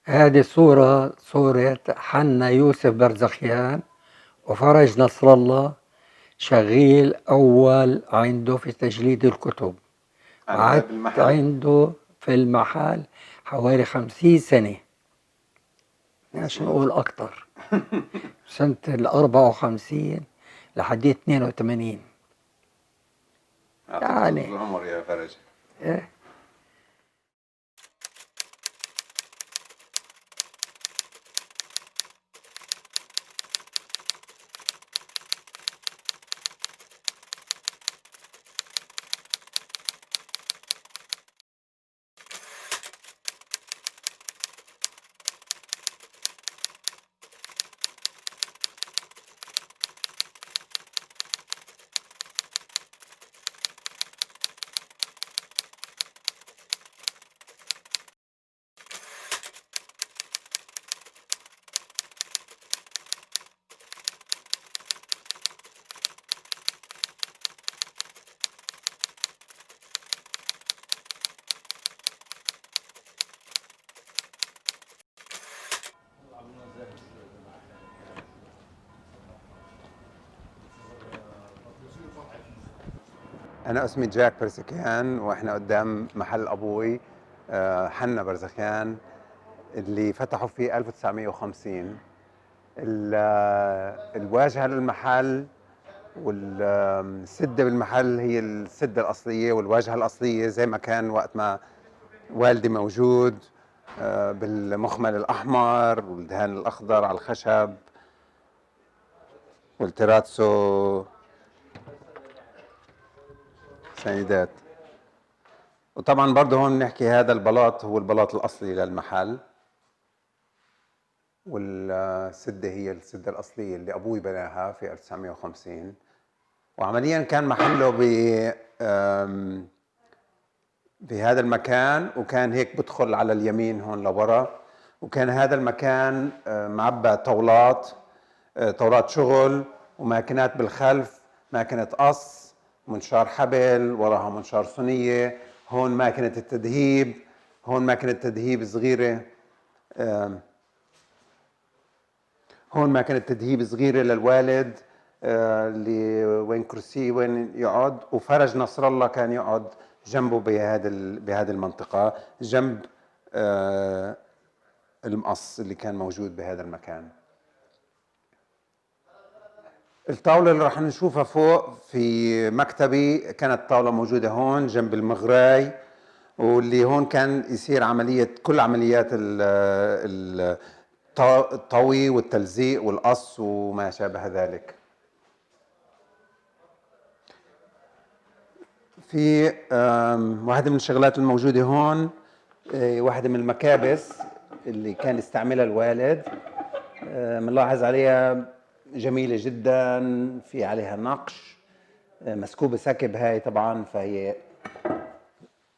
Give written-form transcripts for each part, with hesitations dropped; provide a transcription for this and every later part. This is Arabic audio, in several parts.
هذه صورة حنا يوسف برزخيان وفرج نصر الله، شغيل أول عنده في تجليد الكتب، على وقعدت باب المحل. عنده في المحل حوالي 50 سنة، مش مظبوط. نقول أكتر. سنة 54 لحد 82 يعطيك طول يعني. العمر يا فرج. إيه. أنا اسمي جاك برزخيان، وإحنا قدام محل أبوي حنا برزخيان اللي فتحوا فيه 1950. الواجهة للمحل والسدة بالمحل هي السدة الأصلية والواجهة الأصلية زي ما كان وقت ما والدي موجود، بالمخمل الأحمر والدهان الأخضر على الخشب والتيراتسو سيدات. وطبعا برضه هون بنحكي هذا البلاط هو البلاط الأصلي للمحل، والسدة هي السدة الأصلية اللي أبوي بناها في 1950. وعمليا كان محله بهذا المكان، وكان هيك بدخل على اليمين هون لورا، وكان هذا المكان معبى طاولات، طاولات شغل وماكينات بالخلف، ماكينة قص، منشار حبل، وراها منشار صينية، هون ماكينة التدهيب، هون ماكينة تدهيب صغيرة، هون ماكينة تدهيب صغيرة للوالد اللي وين كرسي وين يقعد، وفرج نصر الله كان يقعد جنبه بهذه المنطقة، جنب المقص اللي كان موجود بهذا المكان. الطاولة اللي راح نشوفها فوق في مكتبي كانت طاولة موجودة هون جنب المغراي، واللي هون كان يصير كل عمليات الطوي والتلزيق والقص وما شابه ذلك. في واحدة من الشغلات الموجودة هون، واحدة من المكابس اللي كان يستعملها الوالد، بنلاحظ عليها جميلة جدا، في عليها نقش، مسكوبة سكب هاي طبعا، فهي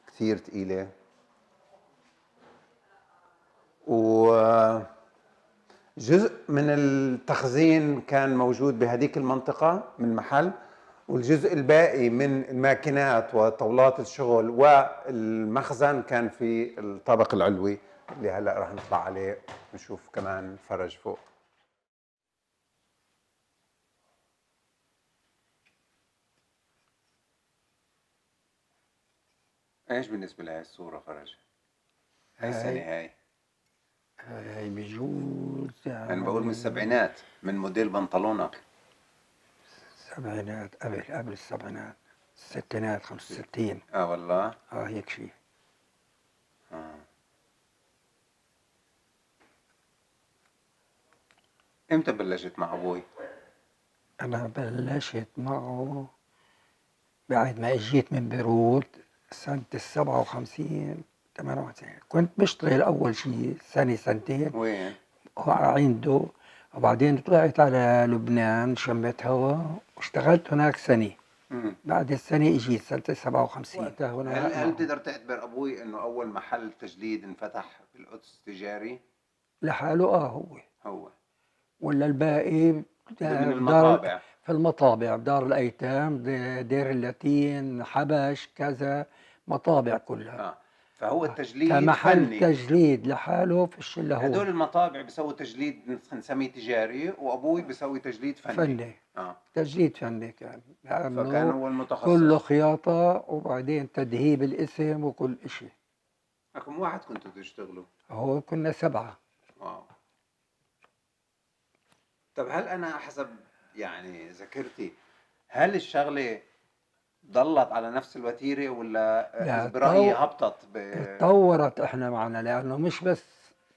كثير ثقيلة. وجزء من التخزين كان موجود بهذيك المنطقة من المحل، والجزء الباقي من الماكينات وطاولات الشغل والمخزن كان في الطابق العلوي اللي هلا راح نطلع عليه نشوف كمان فرج فوق. ايش بالنسبة لهي الصورة فرج؟ اي سنة هاي؟ هاي بجوز انا بقول من السبعينات، من موديل بنطلونك. السبعينات، قبل السبعينات، الستينات، 65. والله. هيك شيء. امتى بلشت مع ابوي؟ أنا بلشت معه بعد ما اجيت من بيروت سنة 57 98. كنت بشتغل أول شيء سنة سنتين وين؟ عنده، وبعدين طلعت على لبنان شميت هوا واشتغلت هناك سنة. بعد السنة اجيت سنة 57 وقتها هنا. هل بتقدر تعتبر ابوي انه اول محل تجليد انفتح بالقدس تجاري؟ لحاله هو ولا الباقي من في المطابع. في المطابع، بدار الأيتام، دير اللاتين، حبش، كذا، مطابع كلها. فهو التجليد كمحل فني. تجليد لحاله فيش إلا هو هدول المطابع بيسووا تجليد نسميه تجاري، وابوي بيسوي تجليد فني. فني. اه. تجليد فني كان، فكان لأنه هو كله المتخصص. خياطة وبعدين تدهيب الاسم وكل إشي. رقم واحد كنتوا تشتغلوا. هو كنا 7. واو. طب هل انا حسب يعني ذاكرتي، هل الشغله ضلت على نفس الوتيره، ولا اذا لا برايي هبطت اتطورت احنا معنا، لأنه مش بس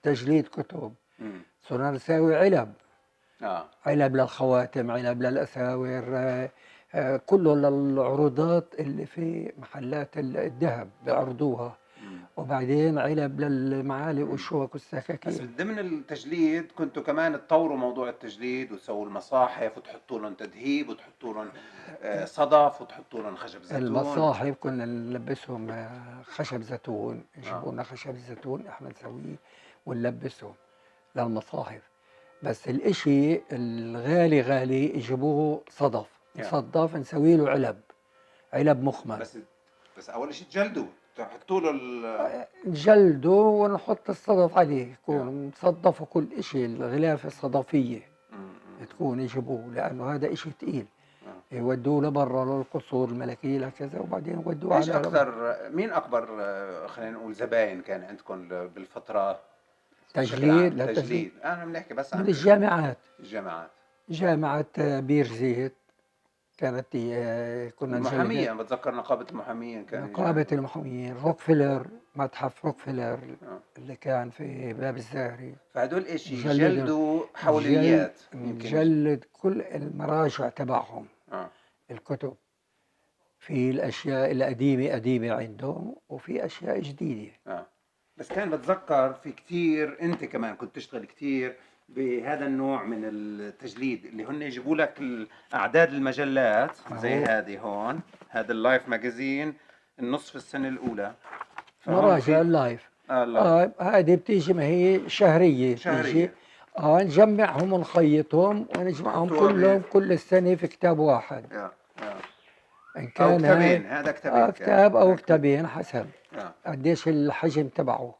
تجليد كتب، مم. صرنا نساوي علب، اه. علب للخواتم، علب للأساور، كله للعروضات اللي في محلات الذهب بيعرضوها، مم. وبعدين علب للمعالق مم. والشوك بس والسكاكين. ضمن التجليد كنتوا كمان تطوروا موضوع التجليد، وتسووا المصاحف وتحطوا لهم تدهيب وتحطوا لهم صدف وتحطوا لهم خشب زيتون. المصاحف كنا نلبسهم خشب زيتون، اه. يجيبوا لنا خشب زيتون احنا نسويه ونلبسهم للمصاحف. بس الاشي الغالي غالي يجيبوه صدف، نصدف نسوي له علب، علب مخمل. بس اول شيء تجلدوا، تحطوا له نجلده ونحط الصدف عليه، يا. يكون مصدف وكل اشي، الغلافة الصدفية مم. تكون يجيبوه، لأنه هذا اشي تقيل. آه. يودوه لبرا للقصور الملكية لكذا، وبعدين يودوه ايش على مين اكبر خلينا نقول زباين كان عندكم بالفتره بشكل تجليد. عام؟ لا تجليد تجليد، انا بنحكي بس من عن الجامعات. الجامعات. جامعة بير زيت كانت كنا المحاميه، نجلد. أنا بتذكر نقابه المحامين كان يجي نقابة عندكم. المحامين، روكفلر، متحف روكفلر آه. اللي كان في باب الزهري. فهدول ايش نجلد يجلدوا حوليات يمكن نجلد كل المراجع تبعهم، اه. الكتب. في الأشياء القديمة قديمة عندهم، وفي أشياء جديدة. اه. بس كان بتذكر في كتير، انت كمان كنت تشتغل كتير بهذا النوع من التجليد، اللي هن يجيبوا لك اعداد المجلات زي أهو هذه هون، هذا اللايف ماجازين النصف السنه الاولى. فهون مراجع في اللايف. اللايف هذه بتيجي، ما هي شهرية بتيجي. شهريه، نجمعهم ونخيطهم ونجمعهم تحطوها كلهم كل السنة في كتاب واحد. يا يا إن او كان هاي كتابين، هذا كتابين كان كتاب أو كتاب. كتابين حسب يا. قديش الحجم تبعه.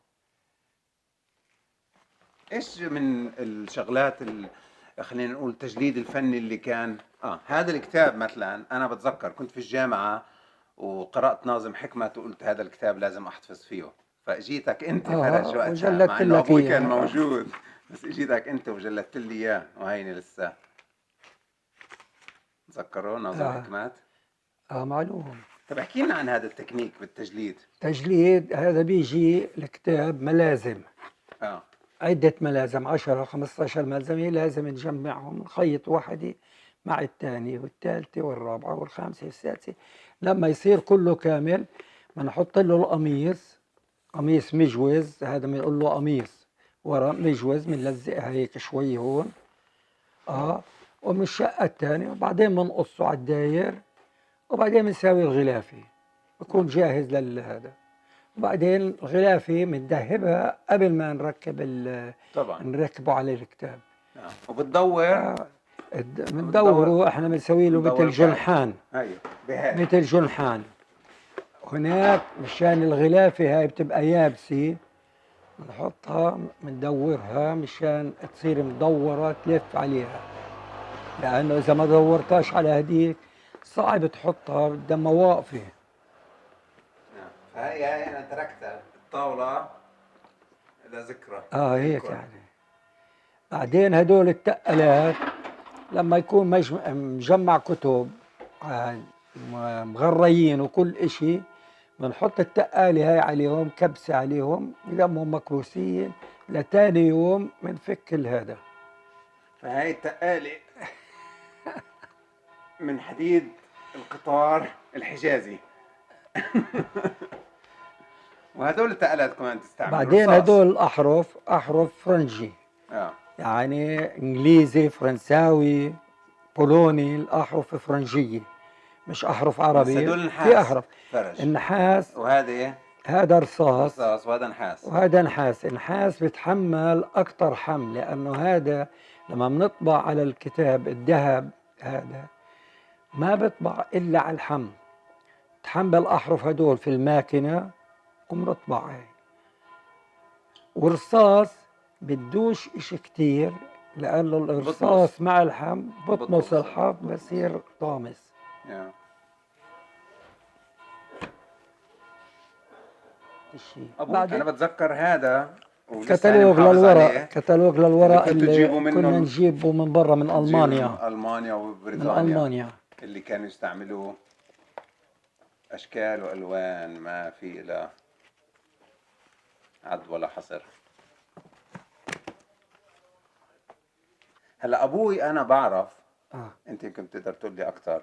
ايش من الشغلات خلينا نقول التجليد الفني اللي كان هذا الكتاب مثلا، انا بتذكر كنت في الجامعه وقرات ناظم حكمت وقلت هذا الكتاب لازم احتفظ فيه، فاجيتك انت فرج وقتها، وجلدت مع انه لك ابوي كان إياه. موجود، بس اجيتك انت وجلدت لي اياه، وهيني لسه تذكروا ناظم آه حكمت. معلوم. طب احكي لنا عن هذا التكنيك بالتجليد. تجليد هذا بيجي الكتاب ملازم، اه. عدة ملازم، 10 15 ملزمة، لازم نجمعهم، نخيط واحدة مع الثانية والثالثة والرابعة والخامسة والسادسة لما يصير كله كامل. بنحط له القميص، قميص مجوز، هذا بنقول له قميص ورا مجوز، بنلزقها هيك شوي هون ومن الشقة الثانية، وبعدين بنقصه على الداير، وبعدين بنساوي الغلافة، بكون جاهز لهذا. وبعدين الغلافة بندهبها قبل ما طبعا. نركبه على الكتاب. وبتدور. بندوره، احنا بنسوي له مثل بتدور بهاي. جنحان، ايوه بهاي. مثل جنحان. هناك مشان الغلافة هاي بتبقى يابسة، بنحطها بندورها مشان تصير مدورة تلف عليها، لأنه إذا ما دورتهاش على هديك صعب تحطها، بدها مواقفة. فهي انا تركتها الطاوله لذكرى. هيك يعني. بعدين هدول التقلات لما يكون مجمع كتب مغريين وكل اشي، بنحط التقالة هاي عليهم، كبسة عليهم، يلمهم مكبوسين، لتاني يوم بنفك هذا. فهي التقالة من حديد القطار الحجازي. وهدول التقالات كمان تستعمل بعدين رصاص. هدول الأحرف أحرف فرنجي، يعني إنجليزي، فرنساوي، بولوني، الأحرف فرنجية مش أحرف بس عربية. هدول في نحاس أحرف فرج. النحاس، وهذا هذا رصاص، رصاص، وهذا نحاس. وهذا نحاس. النحاس بيتحمل أكتر حمل، لأنه هذا لما بنطبع على الكتاب الذهب هذا ما بيطبع إلا على الحمل. تحمل الأحرف هدول في الماكينة ومرطبع هاي. ورصاص بدوش اشي كتير، لانه الرصاص مع الحم بطمس الحب بصير طامس. انا بتذكر هذا كتالوج للورق، كتالوج للورق اللي كنا نجيبه من برا من المانيا، من المانيا وبريطانيا، من المانيا، اللي كانوا يستعملوه اشكال والوان ما في لا عد ولا حصر. هلا ابوي انا بعرف انت يمكن تقدر تقول لي اكثر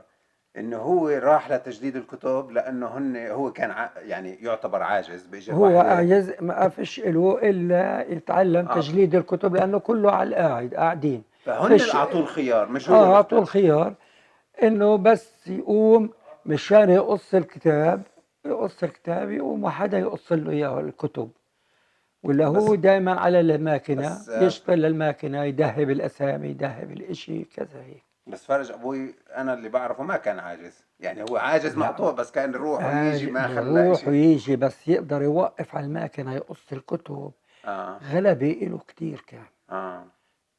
انه هو راح لتجديد الكتب لانه هو كان يعني يعتبر عاجز باجر هو عاجز، ما فيش له الا يتعلم تجليد الكتب لانه كله على القاعد قاعدين. فهن اللي اعطوه الخيار، مش هو اعطوه الخيار انه بس يقوم مشان يقص الكتاب، يقوم وحدا يقص له اياه الكتب، ولا هو دائما على الماكينه يشتغل الماكينه، يذهب الاسامي، يذهب الاشي كذا هيك. بس فرج ابوي انا اللي بعرفه ما كان عاجز، يعني هو عاجز مقطوع بس كان يروح ويجي ما خلى يروح ويجي بس يقدر يوقف على الماكينه يقص الكتب. غلبة له كتير كان.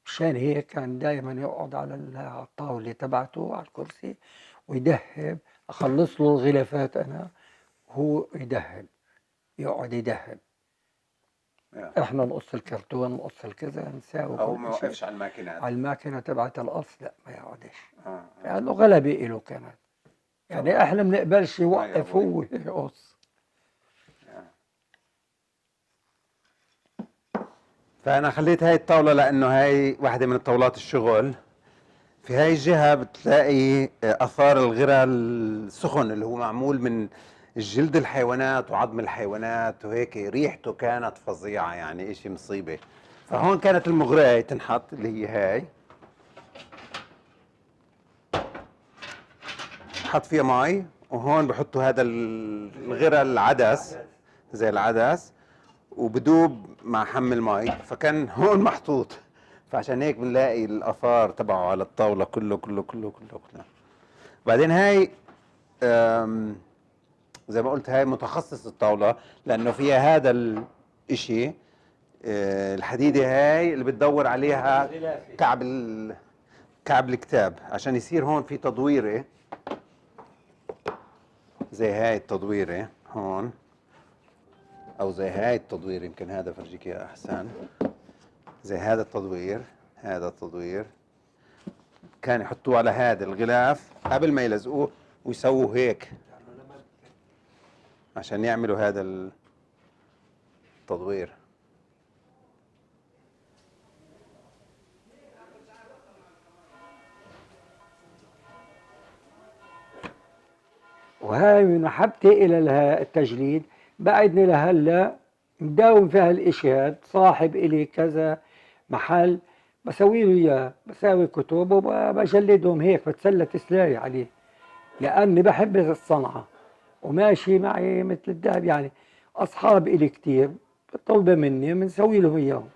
مشان هيك كان دائما يقعد على الطاوله تبعته على الكرسي ويذهب، اخلص له الغلافات انا، هو يذهب، يقعد يذهب، احنا نقص الكرتون، نقص الكذا، نساوي. هو ما وقفش على الماكينات، على الماكينه تبعت القص، لا ما يقعدش. لانه غلبة له كانت، يعني احنا ما بنقبلش يوقف هو يقص. فانا خليت هاي الطاوله لانه هاي واحده من الطاولات الشغل. في هاي الجهه بتلاقي اثار الغرى السخن اللي هو معمول من جلد الحيوانات وعظم الحيوانات وهيك، ريحته كانت فظيعه يعني اشي مصيبه. فهون كانت المغراية تنحط اللي هي هاي، حط فيها مي، وهون بحطوا هذا الغرى العدس زي العدس وبدوب مع حم المي، فكان هون محطوط. فعشان هيك بنلاقي الاثار تبعه على الطاوله كله كله كله كله كله. بعدين هاي زي ما قلت هاي متخصص الطاوله لانه فيها هذا الاشي الحديده هاي اللي بتدور عليها كعب الكتاب عشان يصير هون في تدويره زي هاي التدويره هون، او زي هاي التدوير، يمكن هذا فرجيك يا احسان، زي هذا التدوير. هذا التدوير كان يحطوه على هذا الغلاف قبل ما يلزقوه ويسووه هيك عشان يعملوا هذا التدوير. وهاي من محبتي الى التجليد بعدني لهلا مداوم في هالاشي هاد. صاحب الي كذا محل بسوي له اياه، بساوي كتب وبجلدهم هيك، بتسلى تسلاي عليه لاني بحب الصنعه وماشي معي مثل الذهب. يعني اصحاب الي كتير طلبه مني بنسوي لهم اياهم.